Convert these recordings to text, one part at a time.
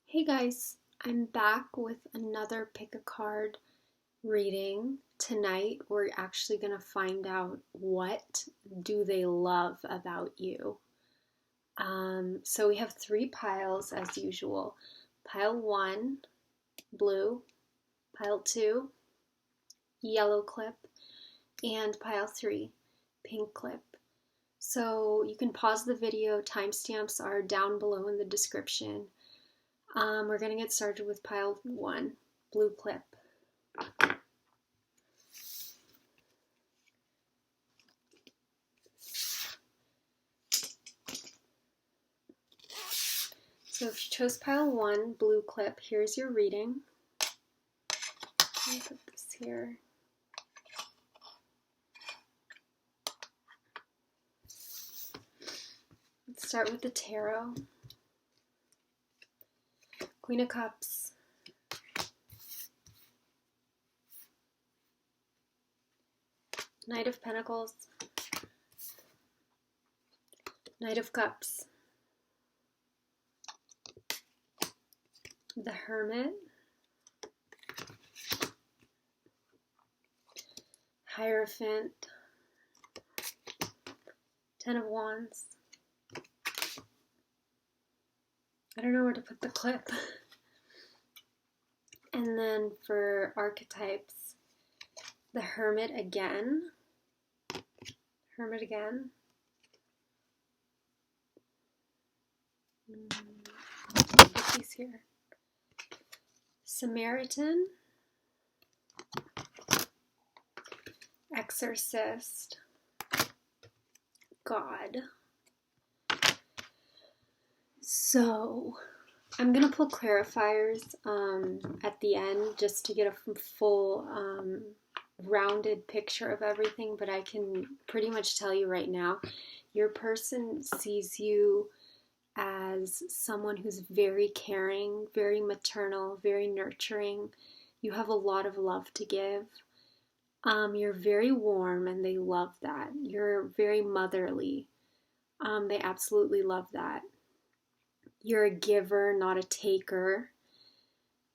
Hey guys, I'm back with another pick a card reading. Tonight we're actually going to find out what do they love about you. So we have three piles as usual. Pile 1, blue, pile 2, yellow clip, and pile 3, pink clip. So you can pause the video, timestamps are down below in the description. We're going to get started with pile 1, blue clip. So if you chose pile 1, blue clip, here's your reading. Let me put this here. Let's start with the tarot. Queen of Cups. Knight of Pentacles. Knight of Cups. The Hermit. Hierophant. Ten of Wands. I don't know where to put the clip. And then for archetypes, the Hermit again. Hermit again. Put these here. Samaritan. Exorcist. God. So, I'm going to pull clarifiers at the end just to get a full rounded picture of everything, but I can pretty much tell you right now, your person sees you as someone who's very caring, very maternal, very nurturing. You have a lot of love to give. You're very warm and they love that. You're very motherly. They absolutely love that. You're a giver, not a taker.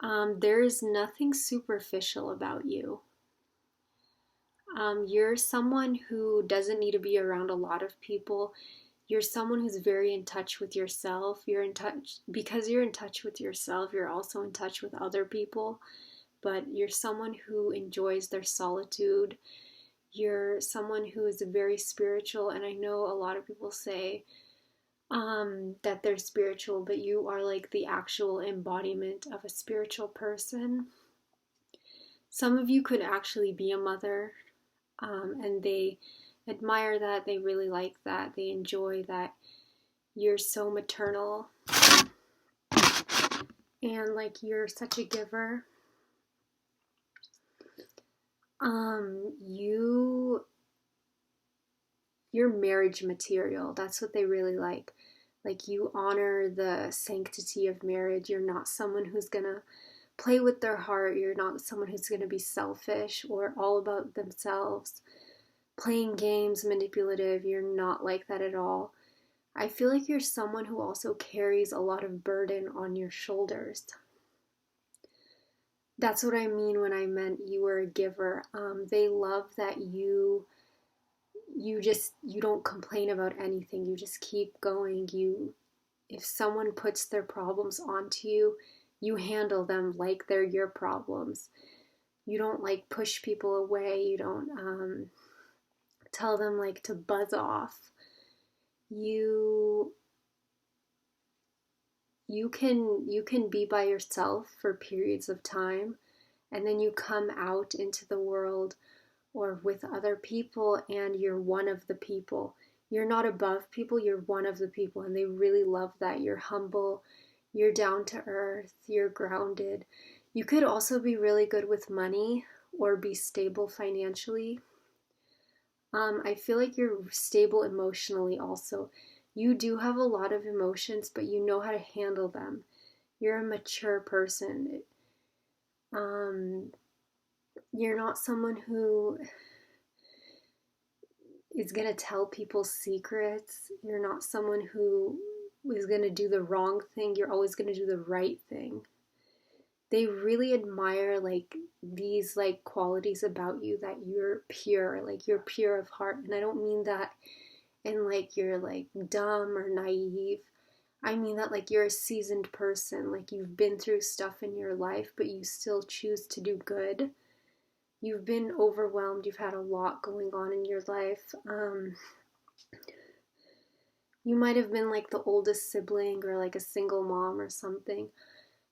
There is nothing superficial about you. You're someone who doesn't need to be around a lot of people. You're someone who's very in touch with yourself. Because you're in touch with yourself, you're also in touch with other people. But you're someone who enjoys their solitude. You're someone who is very spiritual, and I know a lot of people say that they're spiritual, but you are like the actual embodiment of a spiritual person. Some of you could actually be a mother, and they admire that, they really like that, they enjoy that you're so maternal, and like you're such a giver. You're marriage material. That's what they really like. Like, you honor the sanctity of marriage. You're not someone who's gonna play with their heart. You're not someone who's gonna be selfish or all about themselves, playing games, manipulative. You're not like that at all. I feel like you're someone who also carries a lot of burden on your shoulders. That's what I mean when I meant you were a giver. They love that you don't complain about anything. You just keep going. If someone puts their problems onto you, you handle them like they're your problems. You don't like push people away. You don't tell them like to buzz off. You can be by yourself for periods of time, and then you come out into the world or with other people, and you're one of the people. You're not above people, you're one of the people, and they really love that. You're humble, you're down to earth, you're grounded. You could also be really good with money or be stable financially. I feel like you're stable emotionally also. You do have a lot of emotions, but you know how to handle them. You're a mature person. You're not someone who is going to tell people secrets. You're not someone who is going to do the wrong thing. You're always going to do the right thing. They really admire like these like qualities about you, that you're pure, like you're pure of heart. And I don't mean that in like you're like dumb or naive. I mean that like you're a seasoned person, like you've been through stuff in your life, but you still choose to do good. You've been overwhelmed, you've had a lot going on in your life. You might have been like the oldest sibling or like a single mom or something,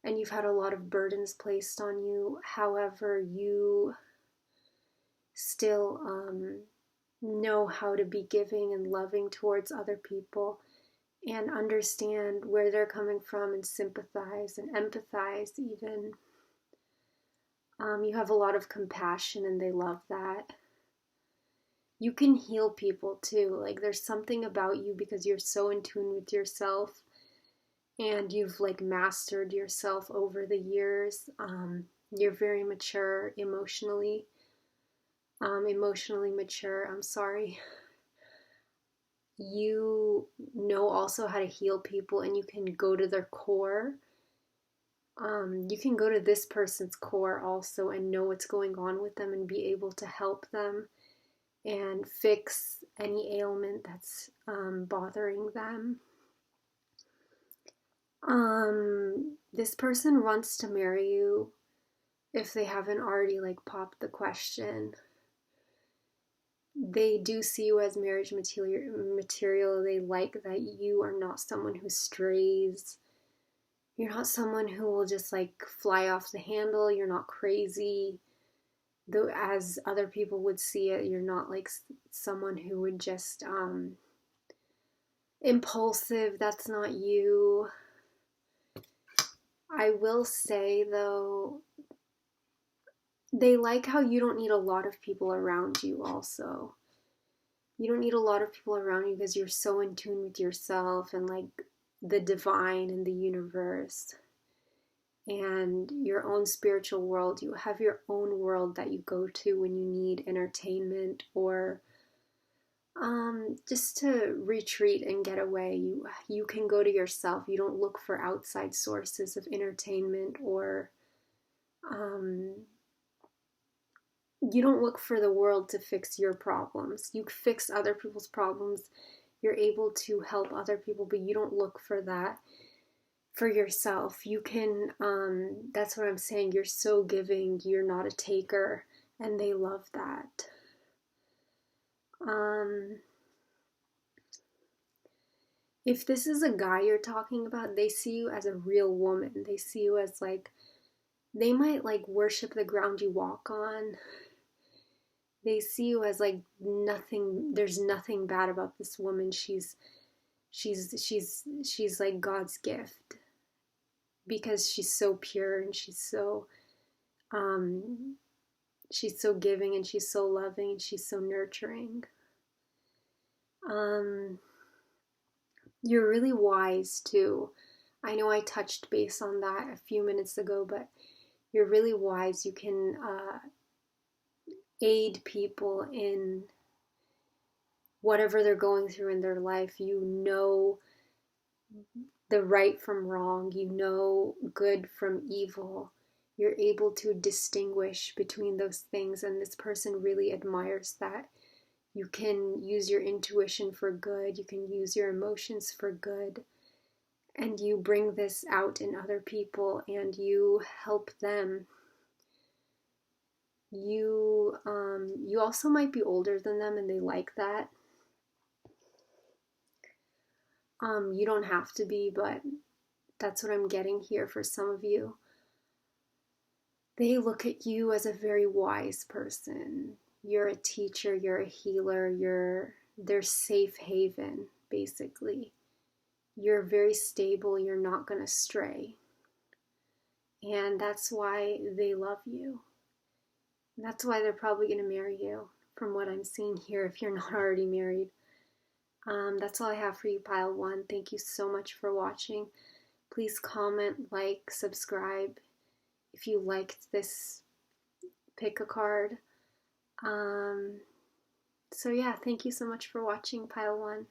and you've had a lot of burdens placed on you. However, you still know how to be giving and loving towards other people and understand where they're coming from and sympathize and empathize even. You have a lot of compassion and they love that. You can heal people too. Like there's something about you because you're so in tune with yourself and you've like mastered yourself over the years. You're very mature emotionally. Emotionally mature, I'm sorry. You know also how to heal people, and you can go to their core. You can go to this person's core also and know what's going on with them and be able to help them and fix any ailment that's bothering them. This person wants to marry you if they haven't already like popped the question. They do see you as marriage material. They like that you are not someone who strays. You're not someone who will just like fly off the handle. You're not crazy. Though as other people would see it, you're not like someone who would just impulsive. That's not you. I will say though, they like how you don't need a lot of people around you also. You don't need a lot of people around you because you're so in tune with yourself and like the divine and the universe and your own spiritual world. You have your own world that you go to when you need entertainment or just to retreat and get away. You can go to yourself. You don't look for outside sources of entertainment or you don't look for the world to fix your problems. You fix other people's problems. You're able to help other people, but you don't look for that for yourself. You can, that's what I'm saying. You're so giving. You're not a taker, and they love that. If this is a guy you're talking about, they see you as a real woman. They see you as like, they might like worship the ground you walk on. They see you as like nothing, there's nothing bad about this woman. She's like God's gift because she's so pure and she's so giving and she's so loving and she's so nurturing. You're really wise too. I know I touched base on that a few minutes ago, but you're really wise. You can aid people in whatever they're going through in their life. You know the right from wrong. You know good from evil. You're able to distinguish between those things, and this person really admires that. You can use your intuition for good. You can use your emotions for good. And you bring this out in other people and you help them. You also might be older than them and they like that. You don't have to be, but that's what I'm getting here for some of you. They look at you as a very wise person. You're a teacher, you're a healer, you're their safe haven, basically. You're very stable, you're not going to stray. And that's why they love you. That's why they're probably going to marry you, from what I'm seeing here, if you're not already married. That's all I have for you, Pile 1. Thank you so much for watching. Please comment, like, subscribe if you liked this pick a card. So yeah, thank you so much for watching, Pile 1.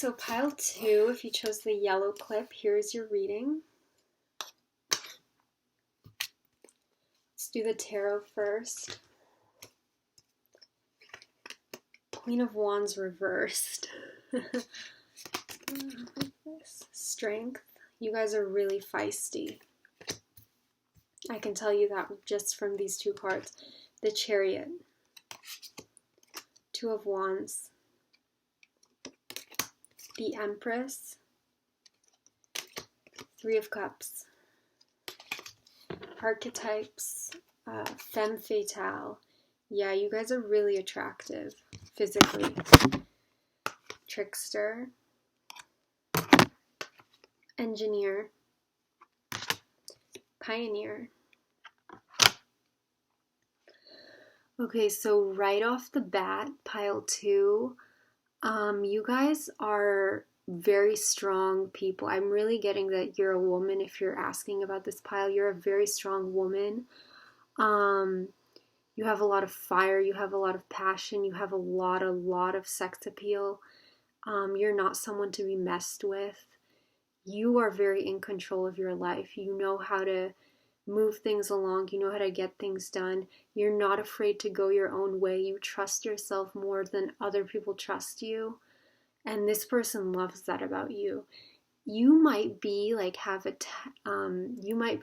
so pile 2, if you chose the yellow clip, here's your reading. Let's do the tarot first. Queen of Wands reversed. Strength. You guys are really feisty. I can tell you that just from these two cards. The Chariot. Two of Wands. The Empress. Three of Cups. Archetypes. Femme fatale. Yeah, you guys are really attractive physically. Trickster. Engineer. Pioneer. Okay, so right off the bat, pile 2, you guys are very strong people. I'm really getting that you're a woman. If you're asking about this pile, you're a very strong woman. You have a lot of fire, you have a lot of passion, you have a lot of sex appeal. You're not someone to be messed with. You are very in control of your life. You know how to move things along. You know how to get things done. You're not afraid to go your own way. You trust yourself more than other people trust you. And this person loves that about you. You might be like you might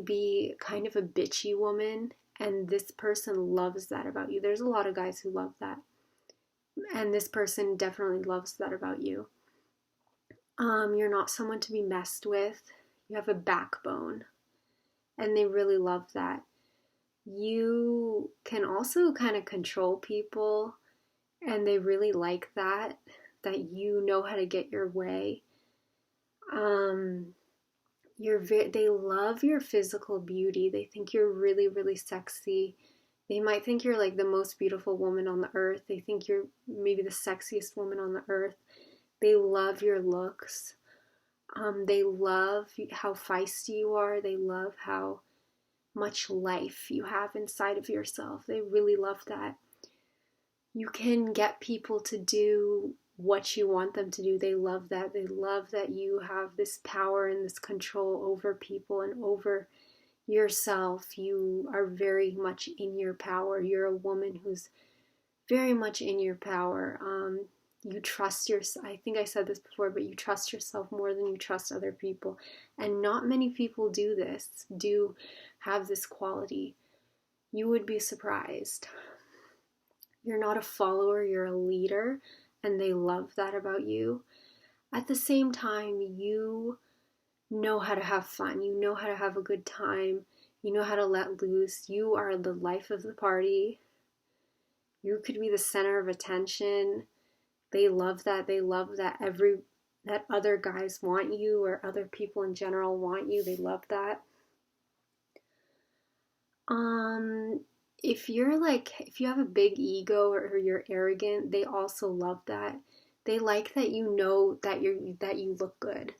be kind of a bitchy woman, and this person loves that about you. There's a lot of guys who love that. And this person definitely loves that about you. You're not someone to be messed with. You have a backbone, and they really love that. You can also kind of control people, and they really like that you know how to get your way. They love your physical beauty. They think you're really, really sexy. They might think you're like the most beautiful woman on the earth. They think you're maybe the sexiest woman on the earth. They love your looks. They love how feisty you are. They love how much life you have inside of yourself. They really love that. You can get people to do what you want them to do. They love that. They love that you have this power and this control over people and over yourself. You are very much in your power. You're a woman who's very much in your power. You trust yourself. I think I said this before, but you trust yourself more than you trust other people. And not many people do have this quality. You would be surprised. You're not a follower, you're a leader, and they love that about you. At the same time, you know how to have fun. You know how to have a good time. You know how to let loose. You are the life of the party. You could be the center of attention. They love that. They love that that other guys want you, or other people in general want you. They love that. If you have a big ego or you're arrogant, they also love that. They like that you know that you look good.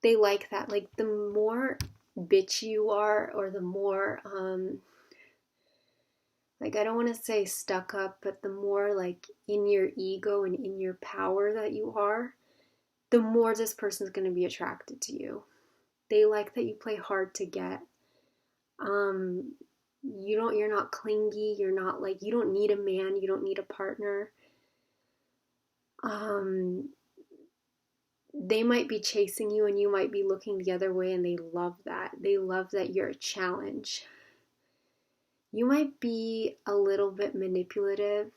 They like that. Like, the more bitchy you are, or the more I don't want to say stuck up, but the more like in your ego and in your power that you are, the more this person's going to be attracted to you. They like that you play hard to get. You're not clingy. You're not like, you don't need a man. You don't need a partner. They might be chasing you and you might be looking the other way, and they love that. They love that you're a challenge. You might be a little bit manipulative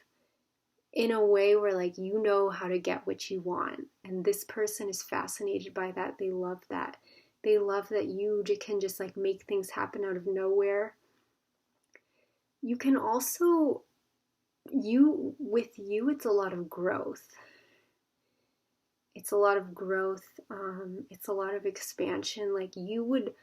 in a way where like you know how to get what you want, and this person is fascinated by that. They love that. They love that you can just like make things happen out of nowhere. You can also, it's a lot of growth. It's a lot of growth. It's a lot of expansion. Like, you would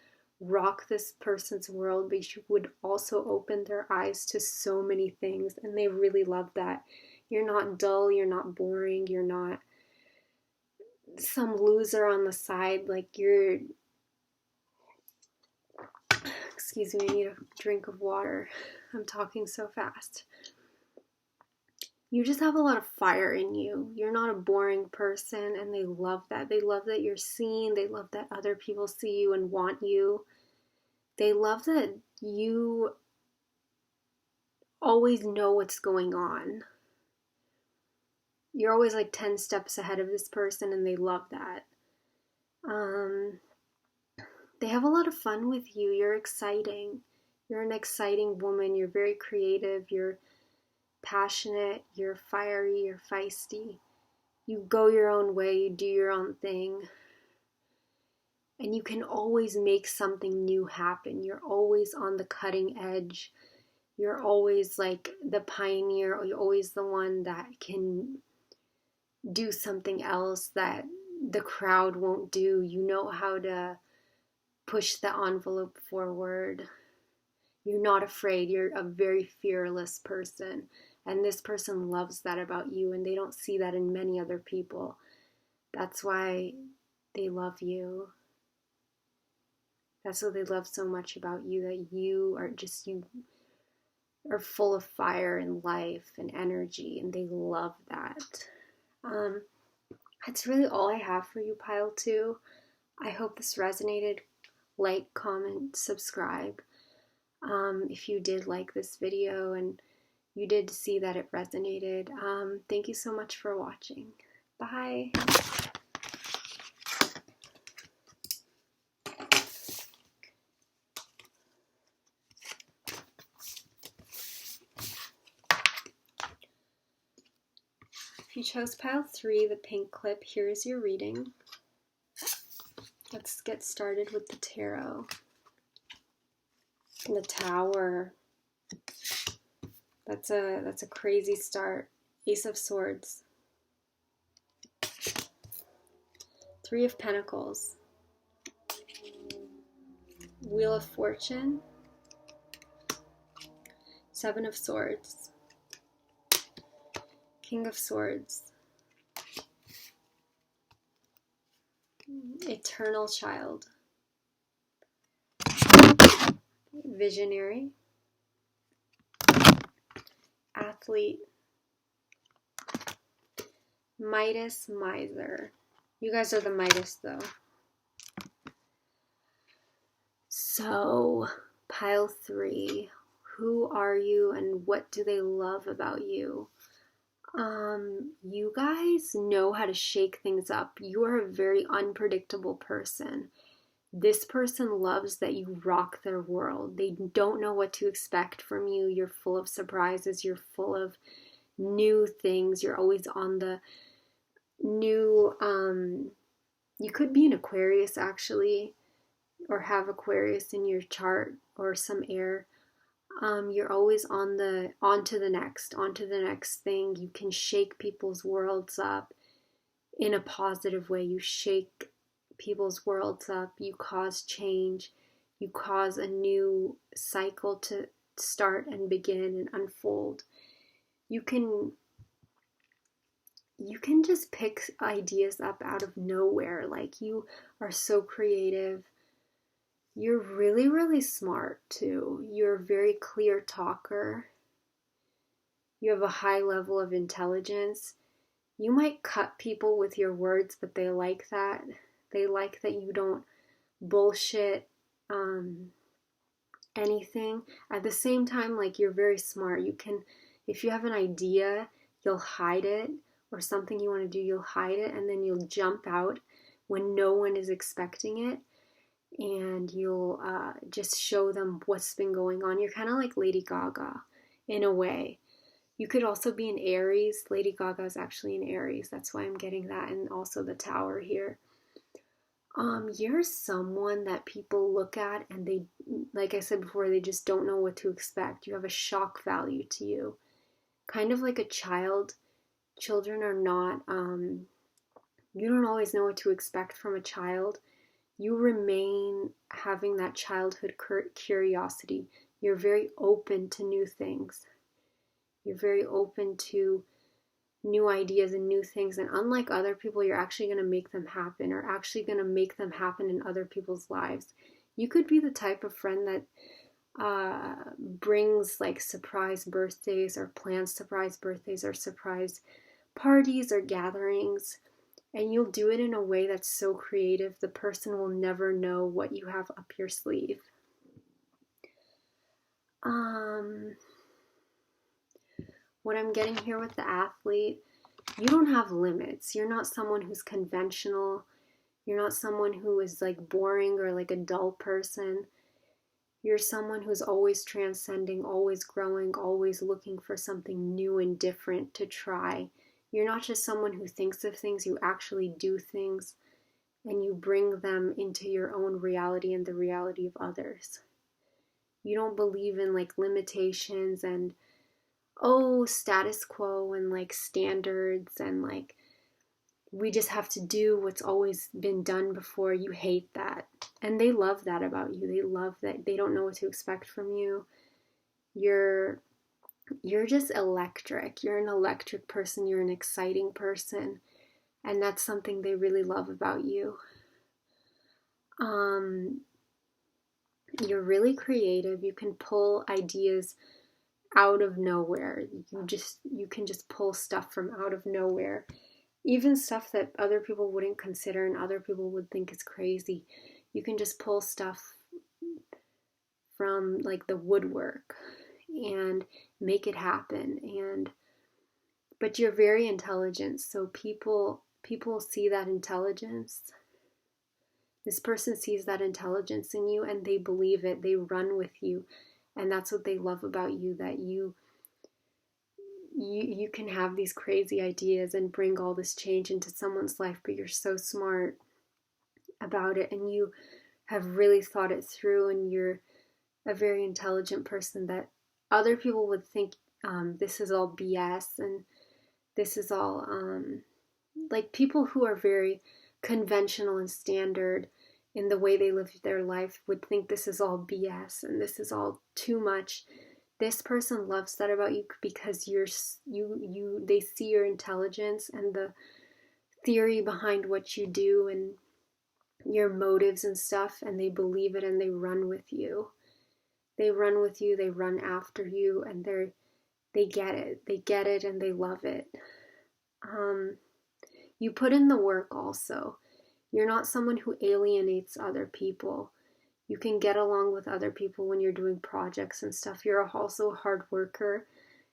rock this person's world, but you would also open their eyes to so many things, and they really love that. You're not dull, you're not boring, you're not some loser on the side. Like, excuse me, I need a drink of water. I'm talking so fast. you just have a lot of fire in you. You're not a boring person, and they love that. They love that you're seen. They love that other people see you and want you. They love that you always know what's going on. You're always like 10 steps ahead of this person, and they love that. They have a lot of fun with you. You're exciting. You're an exciting woman. You're very creative. You're passionate. You're fiery. You're feisty. You go your own way. You do your own thing. And you can always make something new happen. You're always on the cutting edge. You're always like the pioneer, or you're always the one that can do something else that the crowd won't do. You know how to push the envelope forward. You're not afraid. You're a very fearless person. And this person loves that about you, and they don't see that in many other people. That's why they love you. That's what they love so much about you, that you are full of fire and life and energy, and they love that. That's really all I have for you, Pile 2. I hope this resonated. Like, comment, subscribe. If you did like this video and you did see that it resonated, thank you so much for watching. Bye. If you chose Pile 3, the pink clip, here is your reading. Let's get started with the tarot. The Tower. That's a crazy start. Ace of Swords. Three of Pentacles. Wheel of Fortune. Seven of Swords. King of Swords. Eternal Child. Visionary. Athlete. Midas, Miser. You guys are the Midas, though. So, Pile 3. Who are you and what do they love about you? You guys know how to shake things up. You are a very unpredictable person. This person loves that you rock their world. They don't know what to expect from you. You're full of surprises. You're full of new things. You're always on the new, you could be an Aquarius actually, or have Aquarius in your chart, or some air. You're always on to the next thing. You can shake people's worlds up in a positive way. You shake people's worlds up. You cause change. You cause a new cycle to start and begin and unfold. You can just pick ideas up out of nowhere. Like, you are so creative. You're really, really smart too. You're a very clear talker. You have a high level of intelligence. You might cut people with your words, but they like that. They like that you don't bullshit anything. At the same time, like, you're very smart. You can, if you have an idea, you'll hide it, or something you want to do, you'll hide it, and then you'll jump out when no one is expecting it. And you'll just show them what's been going on. You're kind of like Lady Gaga in a way. You could also be an Aries. Lady Gaga is actually an Aries. That's why I'm getting that. And also the Tower here. You're someone that people look at and they, like I said before, they just don't know what to expect. You have a shock value to you. Kind of like a child. Children are not, you don't always know what to expect from a child. You remain having that childhood curiosity. You're very open to new things. You're very open to new ideas and new things. And unlike other people, you're actually going to make them happen, or actually going to make them happen in other people's lives. You could be the type of friend that brings like surprise birthdays or plans surprise birthdays or surprise parties or gatherings, and you'll do it in a way that's so creative the person will never know what you have up your sleeve. What I'm getting here with the athlete, you don't have limits. You're not someone who's conventional. You're not someone who is like boring or like a dull person. You're someone who's always transcending, always growing, always looking for something new and different to try. You're not just someone who thinks of things, you actually do things, and you bring them into your own reality and the reality of others. You don't believe in like limitations and status quo and like standards and like we just have to do what's always been done before. You hate that. And they love that about you. They love that they don't know what to expect from you. You're just electric. You're an electric person. You're an exciting person. And that's something they really love about you. You're really creative. You can pull ideas out of nowhere. You can just pull stuff from out of nowhere. Even stuff that other people wouldn't consider and other people would think is crazy. You can just pull stuff from like the woodwork and make it happen. But you're very intelligent, so people see that intelligence. This person sees that intelligence in you and they believe it. They run with you. And that's what they love about you, that you can have these crazy ideas and bring all this change into someone's life, but you're so smart about it and you have really thought it through, and you're a very intelligent person that other people would think this is all BS and this is all like people who are very conventional and standard in the way they live their life would think this is all BS and this is all too much. This person loves that about you because they see your intelligence and the theory behind what you do and your motives and stuff, and they believe it and they run with you. They run with you, they run after you, and they get it. They get it and they love it. You put in the work also. You're not someone who alienates other people. You can get along with other people when you're doing projects and stuff. You're also a hard worker.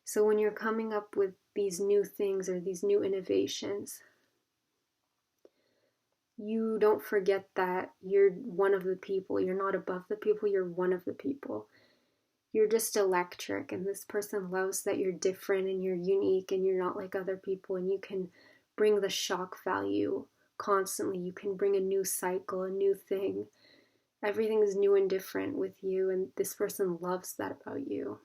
So when you're coming up with these new things or these new innovations, you don't forget that you're one of the people. You're not above the people. You're one of the people. You're just electric, and this person loves that you're different and you're unique and you're not like other people, and you can bring the shock value constantly. You can bring a new cycle, a new thing. Everything is new and different with you, and this person loves that about you.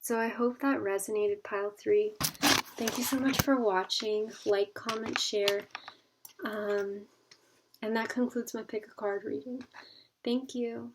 So I hope that resonated, Pile 3. Thank you so much for watching. Like, comment, share. And that concludes my pick a card reading. Thank you.